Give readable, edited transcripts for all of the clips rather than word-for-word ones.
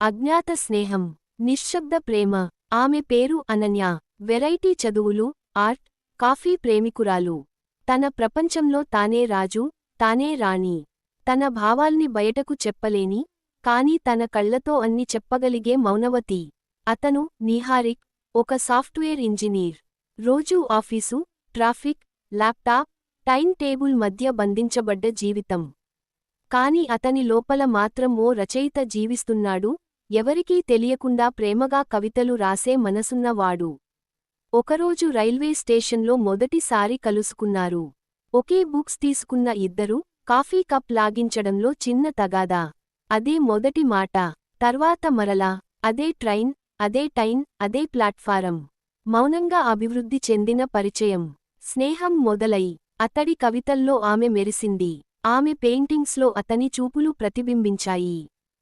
అజ్ఞాత స్నేహం, నిశ్శబ్ద ప్రేమ. ఆమె పేరు అనన్య. వెరైటీ చదువులు, ఆర్ట్, కాఫీ ప్రేమికురాలు. తన ప్రపంచంలో తానే రాజు, తానే రాణి. తన భావాల్ని బయటకు చెప్పలేని, కాని తన కళ్లతో అన్ని చెప్పగలిగే మౌనవతి. అతను నిహారిక్, ఒక సాఫ్ట్వేర్ ఇంజనీర్. రోజూ office, traffic, laptop, time table మధ్య బంధించబడ్డ జీవితం. కాని అతని లోపల మాత్రం ఓ రచయిత జీవిస్తున్నాడు, ఎవరికీ తెలియకుండా ప్రేమగా కవితలు రాసే మనసున్నవాడు. ఒకరోజు రైల్వే స్టేషన్లో మొదటిసారి కలుసుకున్నారు. ఒకే బుక్స్ తీసుకున్న ఇద్దరు, కాఫీ కప్ లాగించడంలో చిన్న తగాదా. అదే మొదటి మాట. తర్వాత మరలా అదే ట్రైన్, అదే టైన్, అదే ప్లాట్ఫారం. మౌనంగా అభివృద్ధి చెందిన పరిచయం. స్నేహం మొదలై అతడి కవితల్లో ఆమె మెరిసింది. ఆమె పెయింటింగ్స్లో అతని చూపులు ప్రతిబింబించాయి.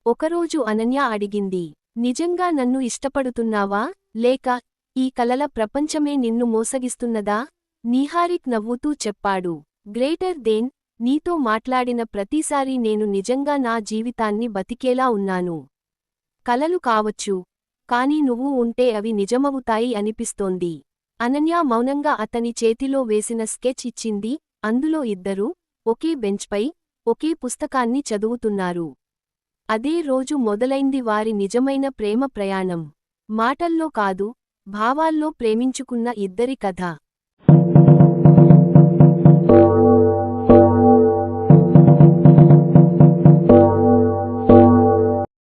ఒకరోజు అనన్య అడిగింది, నిజంగా నన్ను ఇష్టపడుతున్నావా, లేక ఈ కలల ప్రపంచమే నిన్ను మోసగిస్తున్నదా? నిహారిక్ నవ్వుతూ చెప్పాడు, గ్రేటర్ దేన్. నీతో మాట్లాడిన ప్రతిసారీ నేను నిజంగా నా జీవితాన్ని బతికేలా ఉన్నాను. కలలు కావచ్చు, కాని నువ్వు ఉంటే అవి నిజమవుతాయి అనిపిస్తోంది. అనన్య మౌనంగా అతని చేతిలో వేసిన స్కెచ్ ఇచ్చింది. అందులో ఇద్దరూ ఒకే బెంచ్పై, ఒకే పుస్తకాన్ని చదువుతున్నారు. అదే రోజు మొదలైంది వారి నిజమైన ప్రేమ ప్రయాణం. మాటల్లో కాదు, భావాల్లో ప్రేమించుకున్న ఇద్దరి కథ.